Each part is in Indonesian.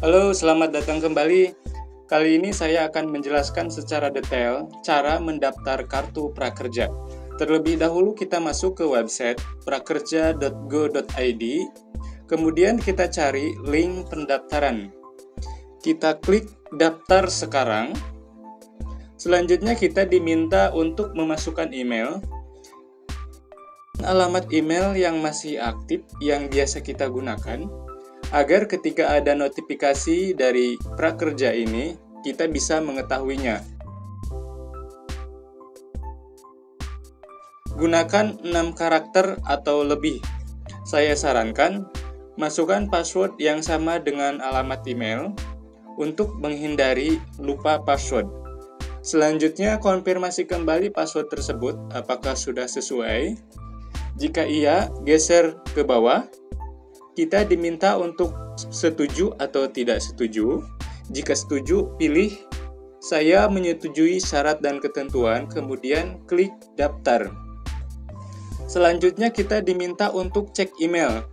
Halo, selamat datang kembali. Kali ini saya akan menjelaskan secara detail cara mendaftar kartu prakerja. Terlebih dahulu kita masuk ke website prakerja.go.id, kemudian kita cari link pendaftaran. Kita klik daftar sekarang. Selanjutnya kita diminta untuk memasukkan email, alamat email yang masih aktif yang biasa kita gunakan, agar ketika ada notifikasi dari prakerja ini, kita bisa mengetahuinya. Gunakan 6 karakter atau lebih. Saya sarankan, masukkan password yang sama dengan alamat email untuk menghindari lupa password. Selanjutnya, konfirmasi kembali password tersebut apakah sudah sesuai. Jika iya, geser ke bawah. Kita diminta untuk setuju atau tidak setuju. Jika setuju, pilih "Saya menyetujui syarat dan ketentuan", kemudian klik daftar. Selanjutnya kita diminta untuk cek email.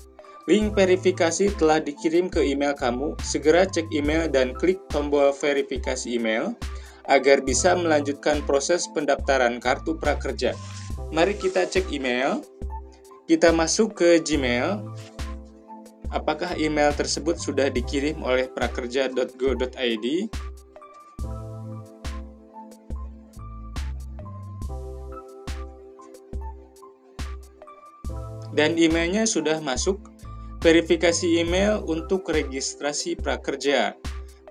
Link verifikasi telah dikirim ke email kamu. Segera cek email dan klik tombol verifikasi email agar bisa melanjutkan proses pendaftaran kartu prakerja. Mari kita cek email. Kita masuk ke Gmail. Apakah email tersebut sudah dikirim oleh prakerja.go.id? Dan emailnya sudah masuk. Verifikasi email untuk registrasi prakerja.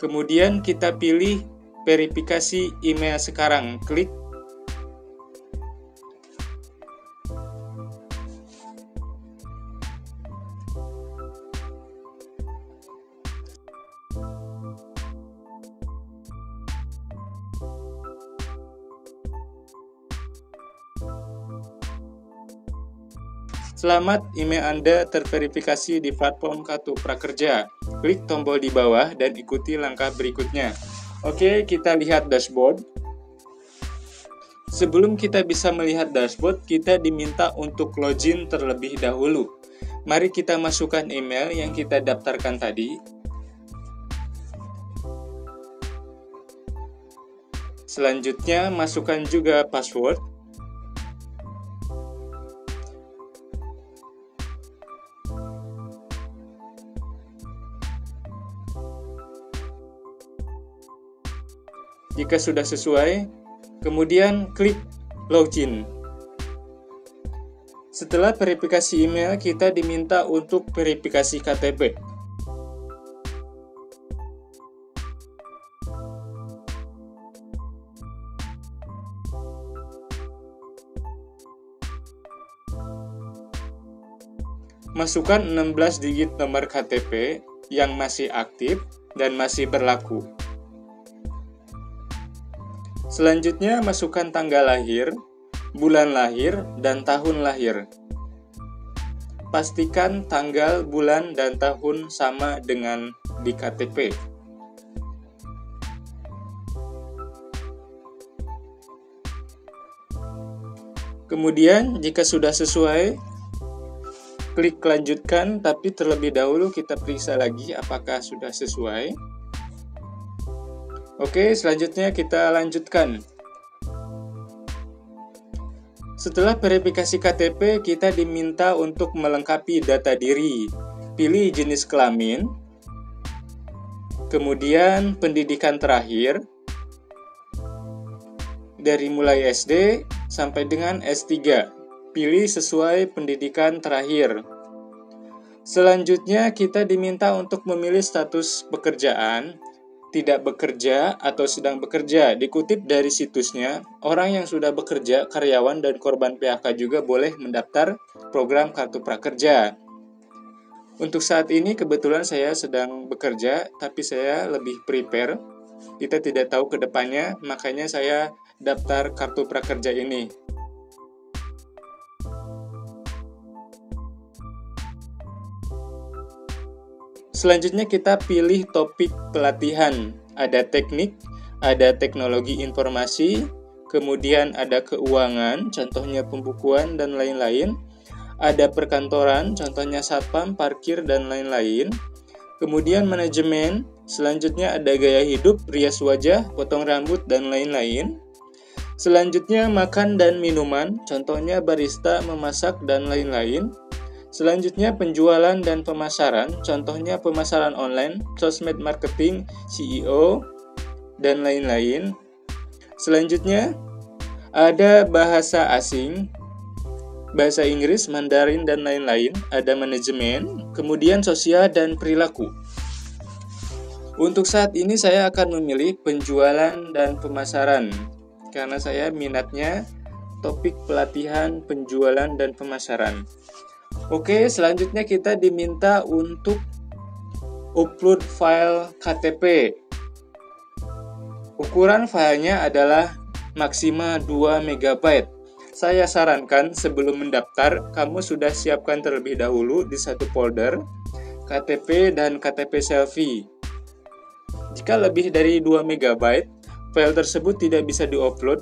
Kemudian kita pilih verifikasi email sekarang. Klik. Selamat, email Anda terverifikasi di platform Kartu Prakerja. Klik tombol di bawah dan ikuti langkah berikutnya. Oke, kita lihat dashboard. Sebelum kita bisa melihat dashboard, kita diminta untuk login terlebih dahulu. Mari kita masukkan email yang kita daftarkan tadi. Selanjutnya, masukkan juga password. Jika sudah sesuai, kemudian klik login. Setelah verifikasi email, kita diminta untuk verifikasi KTP. Masukkan 16 digit nomor KTP yang masih aktif dan masih berlaku. Selanjutnya, masukkan tanggal lahir, bulan lahir, dan tahun lahir. Pastikan tanggal, bulan, dan tahun sama dengan di KTP. Kemudian, jika sudah sesuai, klik lanjutkan, tapi terlebih dahulu kita periksa lagi apakah sudah sesuai. Oke, selanjutnya kita lanjutkan. Setelah verifikasi KTP, kita diminta untuk melengkapi data diri. Pilih jenis kelamin, kemudian pendidikan terakhir, dari mulai SD sampai dengan S3. Pilih sesuai pendidikan terakhir. Selanjutnya, kita diminta untuk memilih status pekerjaan, tidak bekerja, atau sedang bekerja. Dikutip dari situsnya, orang yang sudah bekerja, karyawan, dan korban PHK juga boleh mendaftar program Kartu Prakerja. Untuk saat ini kebetulan saya sedang bekerja, tapi saya lebih prepare. Kita tidak tahu ke depannya, makanya saya daftar Kartu Prakerja ini. Selanjutnya kita pilih topik pelatihan. Ada teknik, ada teknologi informasi, kemudian ada keuangan, contohnya pembukuan dan lain-lain. Ada perkantoran, contohnya satpam, parkir, dan lain-lain. Kemudian manajemen, selanjutnya ada gaya hidup, rias wajah, potong rambut, dan lain-lain. Selanjutnya makan dan minuman, contohnya barista, memasak, dan lain-lain. Selanjutnya penjualan dan pemasaran, contohnya pemasaran online, sosmed marketing, CEO, dan lain-lain. Selanjutnya ada bahasa asing, bahasa Inggris, Mandarin, dan lain-lain. Ada manajemen, kemudian sosial dan perilaku. Untuk saat ini saya akan memilih penjualan dan pemasaran karena saya minatnya topik pelatihan penjualan dan pemasaran. Oke, selanjutnya kita diminta untuk upload file KTP. Ukuran filenya adalah maksimal 2 MB. Saya sarankan sebelum mendaftar, kamu sudah siapkan terlebih dahulu di satu folder KTP dan KTP selfie. Jika lebih dari 2 MB, file tersebut tidak bisa diupload.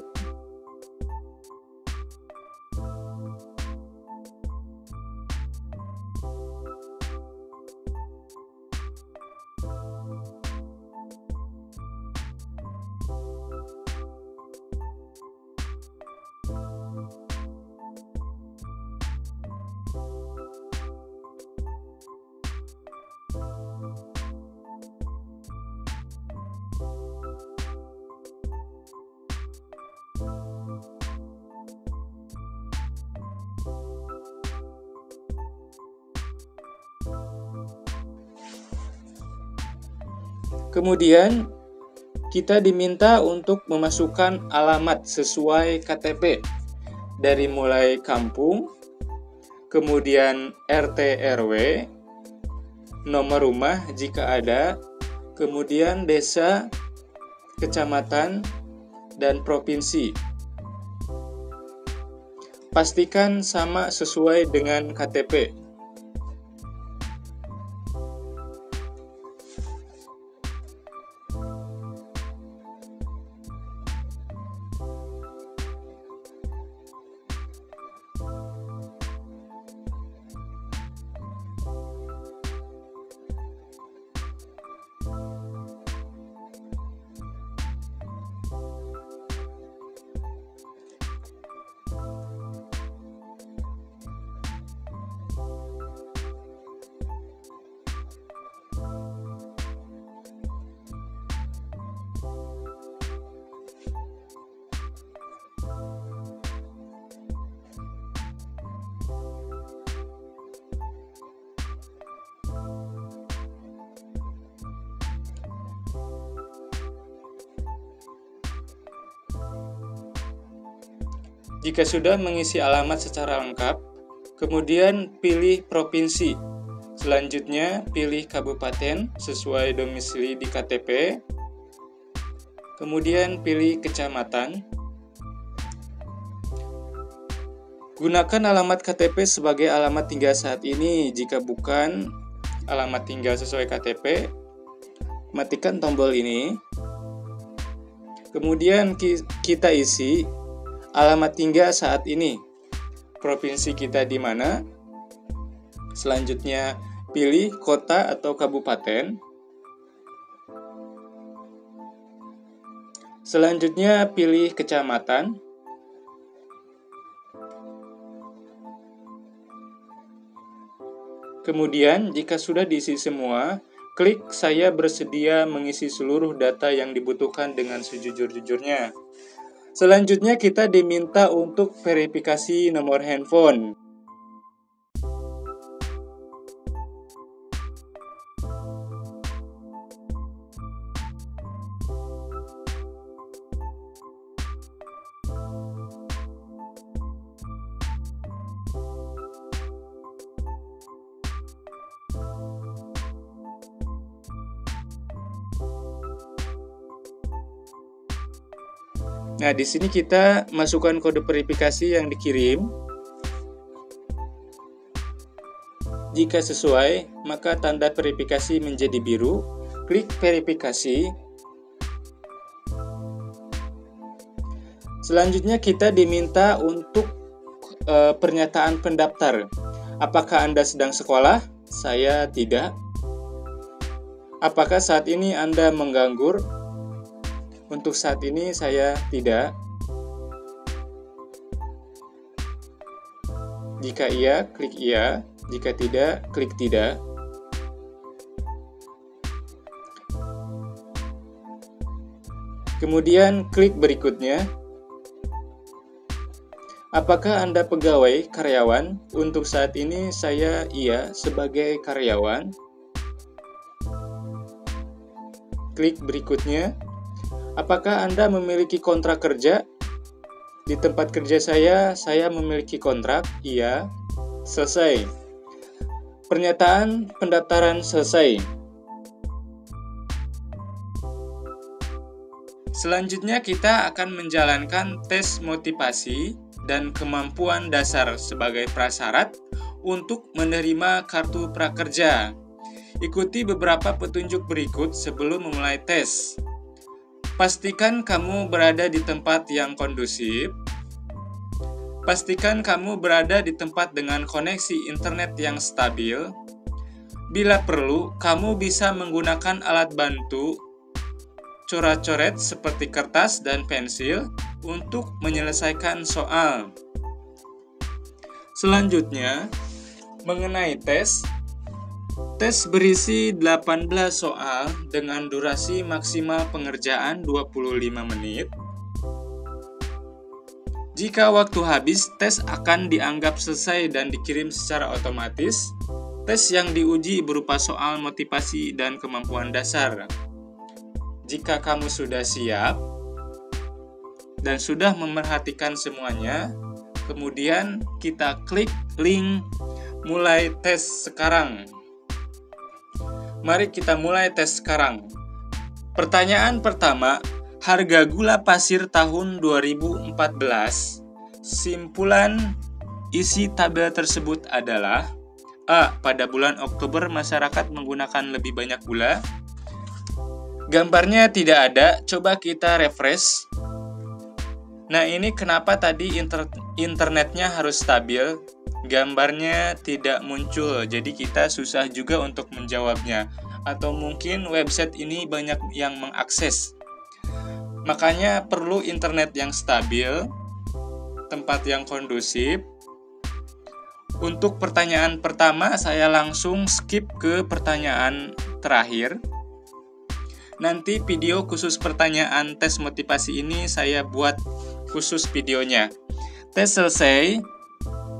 Kemudian kita diminta untuk memasukkan alamat sesuai KTP dari mulai kampung, kemudian RT RW, nomor rumah jika ada, kemudian desa, kecamatan, dan provinsi. Pastikan sama sesuai dengan KTP. Jika sudah mengisi alamat secara lengkap, kemudian pilih provinsi. Selanjutnya, pilih kabupaten sesuai domisili di KTP. Kemudian pilih kecamatan. Gunakan alamat KTP sebagai alamat tinggal saat ini. Jika bukan alamat tinggal sesuai KTP, matikan tombol ini. Kemudian kita isi alamat tinggal saat ini, provinsi kita di mana. Selanjutnya pilih kota atau kabupaten. Selanjutnya pilih kecamatan. Kemudian jika sudah diisi semua, klik saya bersedia mengisi seluruh data yang dibutuhkan dengan sejujur-jujurnya. Selanjutnya kita diminta untuk verifikasi nomor handphone. Nah, di sini kita masukkan kode verifikasi yang dikirim. Jika sesuai, maka tanda verifikasi menjadi biru. Klik verifikasi. Selanjutnya kita diminta untuk pernyataan pendaftar. Apakah Anda sedang sekolah? Saya tidak. Apakah saat ini Anda menganggur? Untuk saat ini saya tidak. Jika iya, klik iya. Jika tidak, klik tidak. Kemudian klik berikutnya. Apakah Anda pegawai, karyawan? Untuk saat ini saya iya sebagai karyawan. Klik berikutnya. Apakah Anda memiliki kontrak kerja? Di tempat kerja saya memiliki kontrak. Iya. Selesai. Pernyataan pendaftaran selesai. Selanjutnya kita akan menjalankan tes motivasi dan kemampuan dasar sebagai prasyarat untuk menerima kartu prakerja. Ikuti beberapa petunjuk berikut sebelum memulai tes. Pastikan kamu berada di tempat yang kondusif. Pastikan kamu berada di tempat dengan koneksi internet yang stabil. Bila perlu, kamu bisa menggunakan alat bantu coret-coret seperti kertas dan pensil untuk menyelesaikan soal. Selanjutnya, mengenai tes. Tes berisi 18 soal dengan durasi maksimal pengerjaan 25 menit. Jika waktu habis, tes akan dianggap selesai dan dikirim secara otomatis. Tes yang diuji berupa soal motivasi dan kemampuan dasar. Jika kamu sudah siap dan sudah memerhatikan semuanya, kemudian kita klik link mulai tes sekarang. Mari kita mulai tes sekarang. Pertanyaan pertama, harga gula pasir tahun 2014. Simpulan isi tabel tersebut adalah: A. Pada bulan Oktober masyarakat menggunakan lebih banyak gula. Gambarnya tidak ada, coba kita refresh. Nah, ini kenapa tadi internetnya harus stabil? Gambarnya tidak muncul, jadi kita susah juga untuk menjawabnya. Atau mungkin website ini banyak yang mengakses. Makanya perlu internet yang stabil, tempat yang kondusif. Untuk pertanyaan pertama, saya langsung skip ke pertanyaan terakhir. Nanti video khusus pertanyaan tes motivasi ini saya buat khusus videonya. Tes selesai.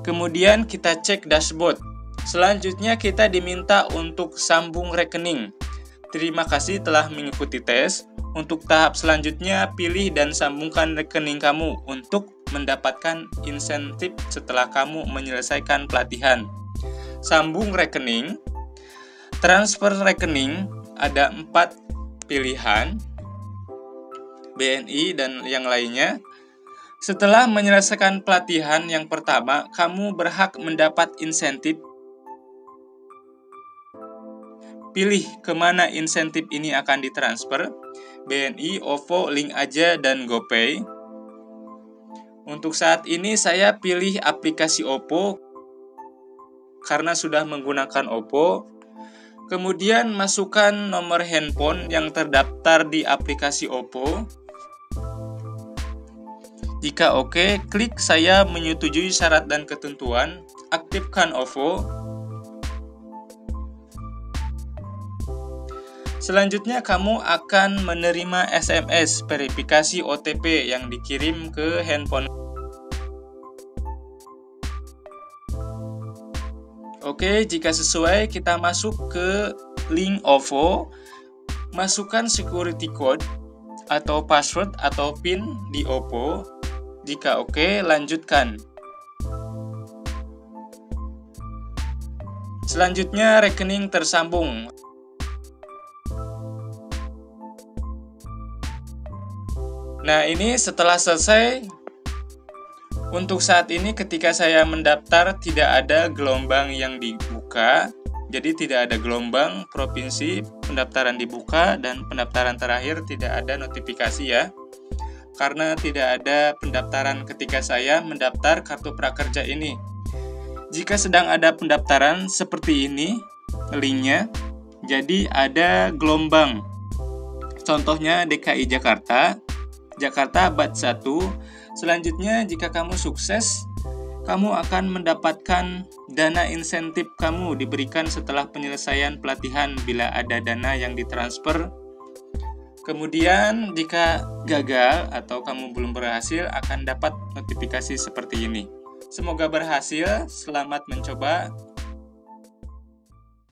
Kemudian kita cek dashboard. Selanjutnya kita diminta untuk sambung rekening. Terima kasih telah mengikuti tes. Untuk tahap selanjutnya, pilih dan sambungkan rekening kamu untuk mendapatkan insentif setelah kamu menyelesaikan pelatihan. Sambung rekening. Transfer rekening ada 4 pilihan. BNI dan yang lainnya. Setelah menyelesaikan pelatihan yang pertama, kamu berhak mendapat insentif. Pilih kemana insentif ini akan ditransfer, BNI, OVO, Link Aja, dan GoPay. Untuk saat ini saya pilih aplikasi OVO karena sudah menggunakan OVO. Kemudian masukkan nomor handphone yang terdaftar di aplikasi OVO. Jika oke, klik saya menyetujui syarat dan ketentuan, aktifkan OVO. Selanjutnya kamu akan menerima SMS verifikasi OTP yang dikirim ke handphone. Oke, jika sesuai kita masuk ke link OVO, masukkan security code atau password atau PIN di OVO. Jika oke, lanjutkan. Selanjutnya rekening tersambung. Nah, ini setelah selesai. Untuk saat ini ketika saya mendaftar tidak ada gelombang yang dibuka. Jadi tidak ada gelombang provinsi, pendaftaran dibuka, dan pendaftaran terakhir tidak ada notifikasi ya. Karena tidak ada pendaftaran ketika saya mendaftar kartu prakerja ini. Jika sedang ada pendaftaran seperti ini linknya, Jadi ada gelombang. Contohnya DKI Jakarta, Jakarta Batch 1. Selanjutnya jika kamu sukses, kamu akan mendapatkan dana insentif kamu diberikan setelah penyelesaian pelatihan bila ada dana yang ditransfer. Kemudian jika gagal atau kamu belum berhasil akan dapat notifikasi seperti ini. Semoga berhasil, selamat mencoba.